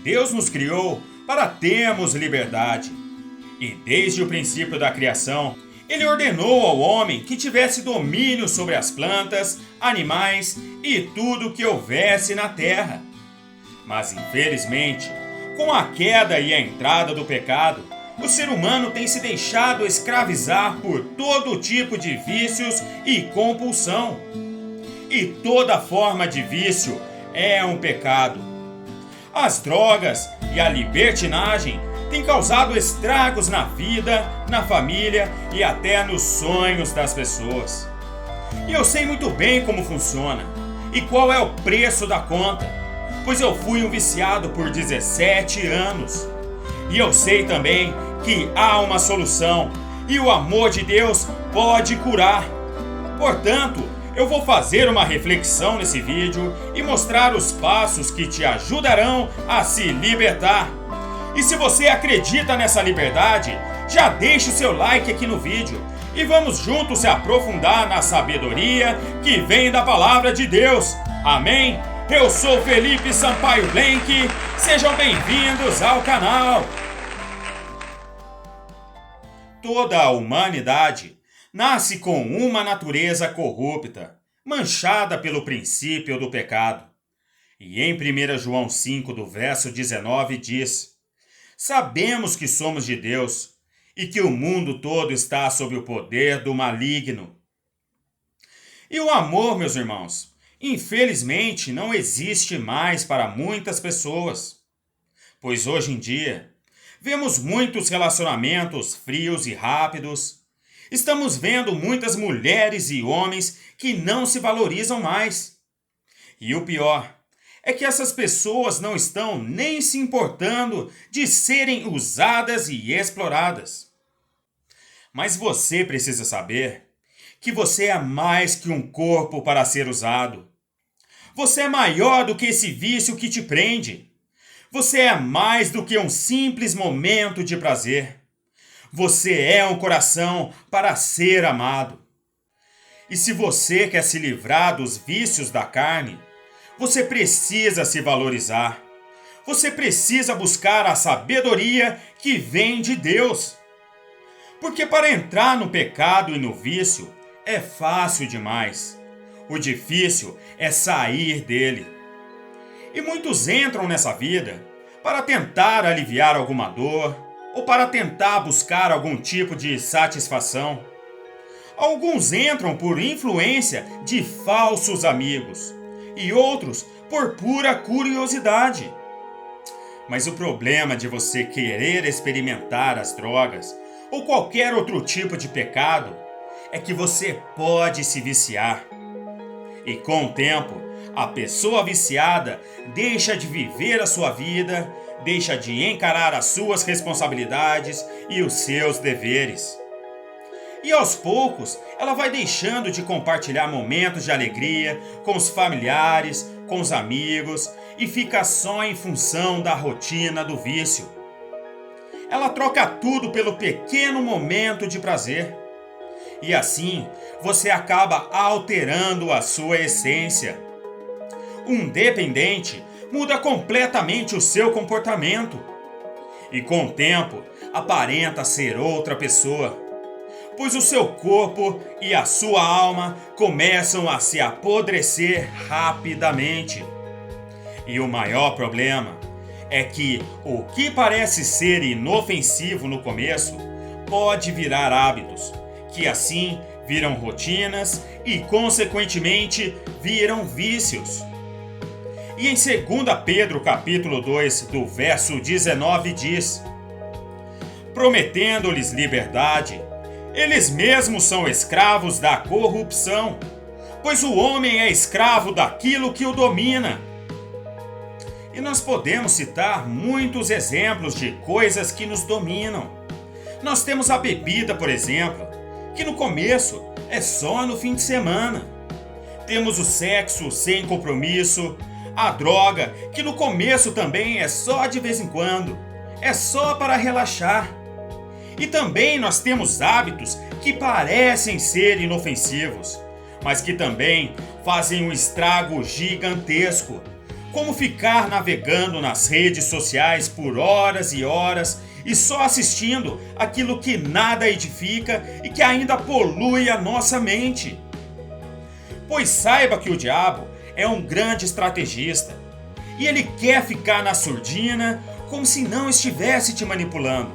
Deus nos criou para termos liberdade. E desde o princípio da criação, Ele ordenou ao homem que tivesse domínio sobre as plantas, animais e tudo que houvesse na terra. Mas infelizmente, com a queda e a entrada do pecado, o ser humano tem se deixado escravizar por todo tipo de vícios e compulsão. E toda forma de vício é um pecado. As drogas e a libertinagem têm causado estragos na vida, na família e até nos sonhos das pessoas. E eu sei muito bem como funciona e qual é o preço da conta, pois eu fui um viciado por 17 anos. E eu sei também que há uma solução e o amor de Deus pode curar. Portanto, eu vou fazer uma reflexão nesse vídeo e mostrar os passos que te ajudarão a se libertar. E se você acredita nessa liberdade, já deixe o seu like aqui no vídeo e vamos juntos se aprofundar na sabedoria que vem da palavra de Deus. Amém? Eu sou Felipe Sampaio Blenk, sejam bem-vindos ao canal. Toda a humanidade nasce com uma natureza corrupta, manchada pelo princípio do pecado. E em 1 João 5, do verso 19, diz: sabemos que somos de Deus e que o mundo todo está sob o poder do maligno. E o amor, meus irmãos, infelizmente não existe mais para muitas pessoas. Pois hoje em dia, vemos muitos relacionamentos frios e rápidos. Estamos vendo muitas mulheres e homens que não se valorizam mais. E o pior é que essas pessoas não estão nem se importando de serem usadas e exploradas. Mas você precisa saber que você é mais que um corpo para ser usado. Você é maior do que esse vício que te prende. Você é mais do que um simples momento de prazer. Você é um coração para ser amado. E se você quer se livrar dos vícios da carne, você precisa se valorizar. Você precisa buscar a sabedoria que vem de Deus. Porque para entrar no pecado e no vício é fácil demais. O difícil é sair dele. E muitos entram nessa vida para tentar aliviar alguma dor ou para tentar buscar algum tipo de satisfação. Alguns entram por influência de falsos amigos e outros por pura curiosidade. Mas o problema de você querer experimentar as drogas ou qualquer outro tipo de pecado é que você pode se viciar. E com o tempo, a pessoa viciada deixa de viver a sua vida, deixa de encarar as suas responsabilidades e os seus deveres. E aos poucos, ela vai deixando de compartilhar momentos de alegria com os familiares, com os amigos e fica só em função da rotina do vício. Ela troca tudo pelo pequeno momento de prazer. E assim, você acaba alterando a sua essência. Um dependente muda completamente o seu comportamento. E com o tempo, aparenta ser outra pessoa. Pois o seu corpo e a sua alma começam a se apodrecer rapidamente. E o maior problema é que o que parece ser inofensivo no começo pode virar hábitos, que assim viram rotinas e, consequentemente, viram vícios. E em 2 Pedro capítulo 2, do verso 19 diz: prometendo-lhes liberdade, eles mesmos são escravos da corrupção, pois o homem é escravo daquilo que o domina. E nós podemos citar muitos exemplos de coisas que nos dominam. Nós temos a bebida, por exemplo, que no começo é só no fim de semana. Temos o sexo sem compromisso, a droga, que no começo também é só de vez em quando, é só para relaxar. E também nós temos hábitos que parecem ser inofensivos, mas que também fazem um estrago gigantesco, como ficar navegando nas redes sociais por horas e horas e só assistindo aquilo que nada edifica e que ainda polui a nossa mente. Pois saiba que o diabo é um grande estrategista e ele quer ficar na surdina como se não estivesse te manipulando,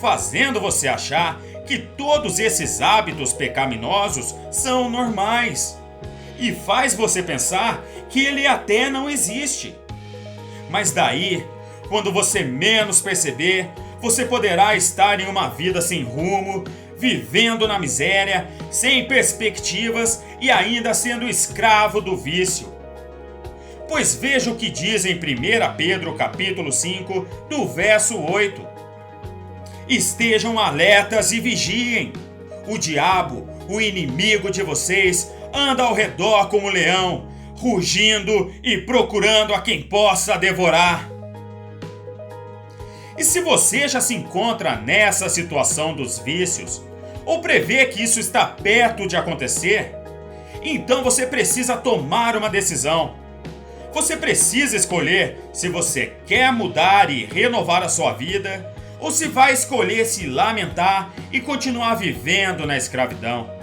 fazendo você achar que todos esses hábitos pecaminosos são normais e faz você pensar que ele até não existe. Mas daí, quando você menos perceber, você poderá estar em uma vida sem rumo, vivendo na miséria, sem perspectivas e ainda sendo escravo do vício. Pois veja o que diz em 1 Pedro capítulo 5, do verso 8. Estejam alertas e vigiem. O diabo, o inimigo de vocês, anda ao redor como um leão, rugindo e procurando a quem possa devorar. E se você já se encontra nessa situação dos vícios, ou prevê que isso está perto de acontecer, então você precisa tomar uma decisão. Você precisa escolher se você quer mudar e renovar a sua vida, ou se vai escolher se lamentar e continuar vivendo na escravidão.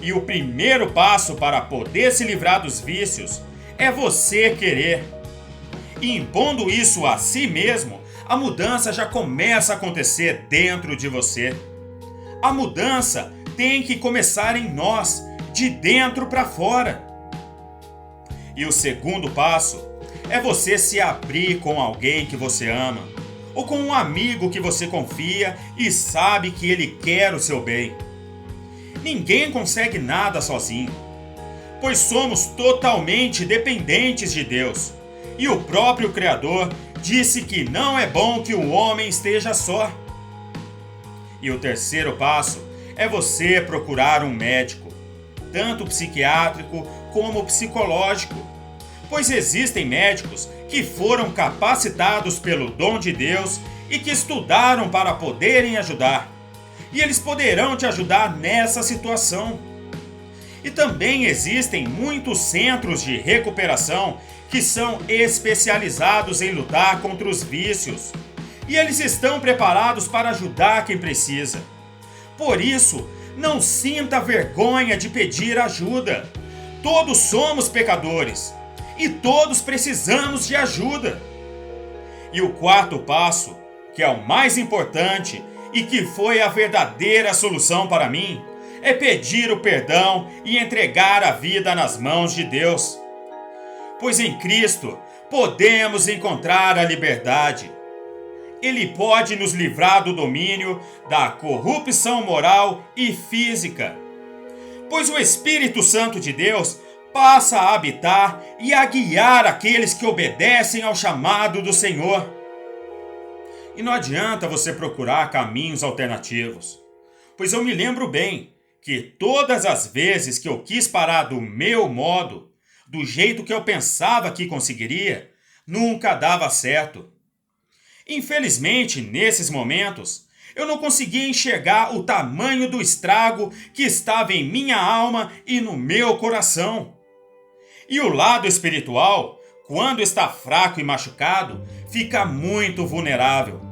E o primeiro passo para poder se livrar dos vícios é você querer. E impondo isso a si mesmo, a mudança já começa a acontecer dentro de você. A mudança tem que começar em nós, de dentro para fora. E o segundo passo é você se abrir com alguém que você ama, ou com um amigo que você confia e sabe que ele quer o seu bem. Ninguém consegue nada sozinho, pois somos totalmente dependentes de Deus. E o próprio Criador disse que não é bom que o homem esteja só. E o terceiro passo é você procurar um médico, tanto psiquiátrico como psicológico, pois existem médicos que foram capacitados pelo dom de Deus e que estudaram para poderem ajudar. E eles poderão te ajudar nessa situação. E também existem muitos centros de recuperação que são especializados em lutar contra os vícios. E eles estão preparados para ajudar quem precisa. Por isso, não sinta vergonha de pedir ajuda. Todos somos pecadores e todos precisamos de ajuda. E o quarto passo, que é o mais importante e que foi a verdadeira solução para mim, é pedir o perdão e entregar a vida nas mãos de Deus. Pois em Cristo podemos encontrar a liberdade. Ele pode nos livrar do domínio da corrupção moral e física. Pois o Espírito Santo de Deus passa a habitar e a guiar aqueles que obedecem ao chamado do Senhor. E não adianta você procurar caminhos alternativos, pois eu me lembro bem que todas as vezes que eu quis parar do meu modo, do jeito que eu pensava que conseguiria, nunca dava certo. Infelizmente, nesses momentos, eu não conseguia enxergar o tamanho do estrago que estava em minha alma e no meu coração. E o lado espiritual, quando está fraco e machucado, fica muito vulnerável.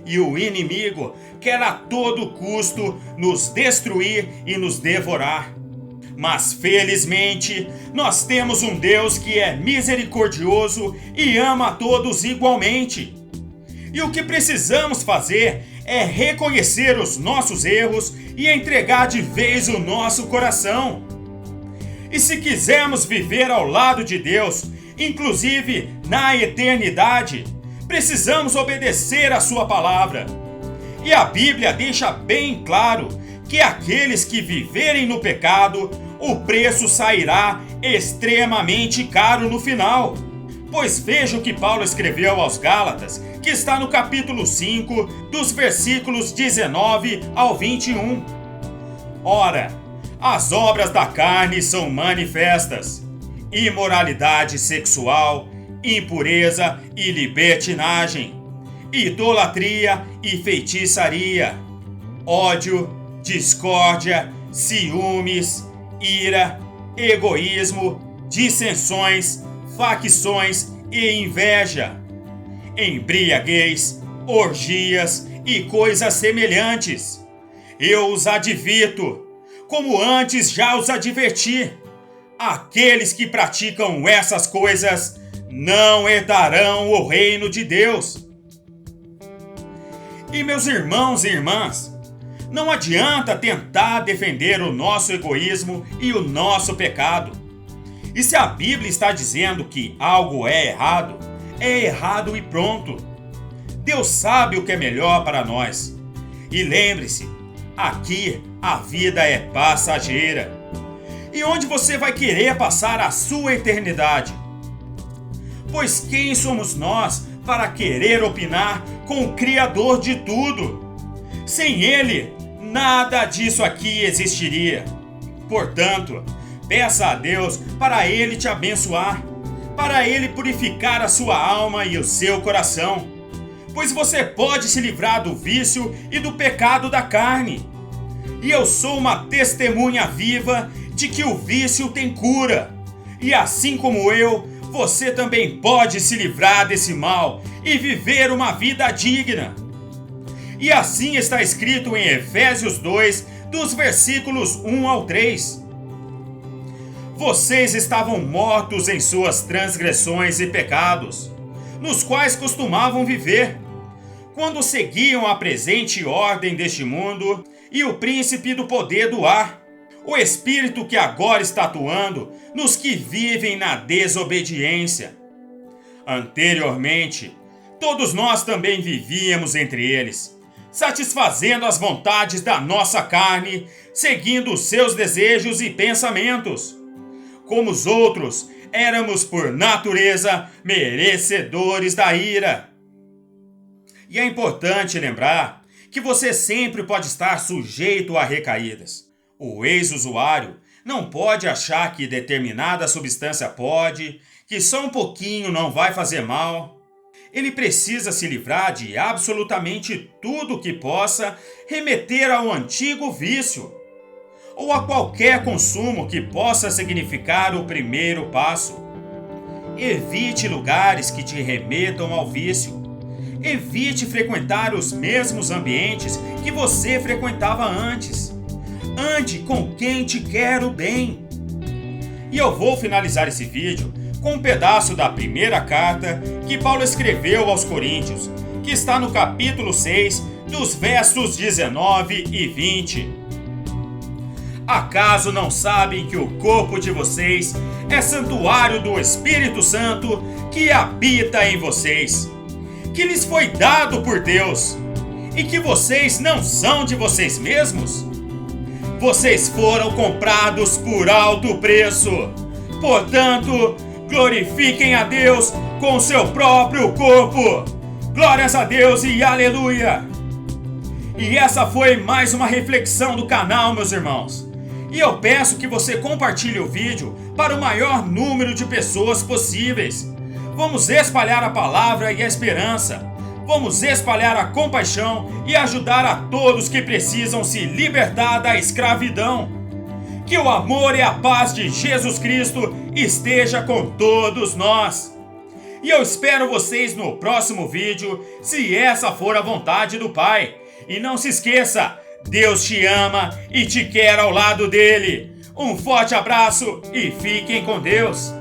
E o inimigo quer a todo custo nos destruir e nos devorar. Mas felizmente, nós temos um Deus que é misericordioso e ama a todos igualmente. E o que precisamos fazer é reconhecer os nossos erros e entregar de vez o nosso coração. E se quisermos viver ao lado de Deus, inclusive na eternidade, precisamos obedecer a sua palavra. E a Bíblia deixa bem claro que aqueles que viverem no pecado, o preço sairá extremamente caro no final. Pois veja o que Paulo escreveu aos Gálatas, que está no capítulo 5, dos versículos 19 ao 21. Ora, as obras da carne são manifestas: imoralidade sexual, impureza e libertinagem, idolatria e feitiçaria, ódio, discórdia, ciúmes, ira, egoísmo, dissensões, facções e inveja, embriaguez, orgias e coisas semelhantes. Eu os advirto, como antes já os adverti, aqueles que praticam essas coisas não herdarão o reino de Deus. E meus irmãos e irmãs, não adianta tentar defender o nosso egoísmo e o nosso pecado. E se a Bíblia está dizendo que algo é errado e pronto. Deus sabe o que é melhor para nós. E lembre-se, aqui a vida é passageira. E onde você vai querer passar a sua eternidade? Pois quem somos nós para querer opinar com o Criador de tudo? Sem Ele, nada disso aqui existiria. Portanto, peça a Deus para Ele te abençoar, para Ele purificar a sua alma e o seu coração, pois você pode se livrar do vício e do pecado da carne. E eu sou uma testemunha viva de que o vício tem cura. E assim como eu, você também pode se livrar desse mal e viver uma vida digna. E assim está escrito em Efésios 2, dos versículos 1 ao 3. Vocês estavam mortos em suas transgressões e pecados, nos quais costumavam viver, quando seguiam a presente ordem deste mundo e o príncipe do poder do ar, o espírito que agora está atuando nos que vivem na desobediência. Anteriormente, todos nós também vivíamos entre eles, satisfazendo as vontades da nossa carne, seguindo os seus desejos e pensamentos. Como os outros, éramos por natureza merecedores da ira. E é importante lembrar que você sempre pode estar sujeito a recaídas. O ex-usuário não pode achar que determinada substância pode, que só um pouquinho não vai fazer mal. Ele precisa se livrar de absolutamente tudo que possa remeter ao antigo vício, ou a qualquer consumo que possa significar o primeiro passo. Evite lugares que te remetam ao vício. Evite frequentar os mesmos ambientes que você frequentava antes. Ande com quem te quer o bem. E eu vou finalizar esse vídeo com um pedaço da primeira carta que Paulo escreveu aos Coríntios, que está no capítulo 6, dos versos 19 e 20. Acaso não sabem que o corpo de vocês é santuário do Espírito Santo que habita em vocês, que lhes foi dado por Deus, e que vocês não são de vocês mesmos? Vocês foram comprados por alto preço. Portanto, glorifiquem a Deus com seu próprio corpo. Glórias a Deus e aleluia! E essa foi mais uma reflexão do canal, meus irmãos. E eu peço que você compartilhe o vídeo para o maior número de pessoas possíveis. Vamos espalhar a palavra e a esperança. Vamos espalhar a compaixão e ajudar a todos que precisam se libertar da escravidão. Que o amor e a paz de Jesus Cristo esteja com todos nós. E eu espero vocês no próximo vídeo, se essa for a vontade do Pai. E não se esqueça, Deus te ama e te quer ao lado dele. Um forte abraço e fiquem com Deus.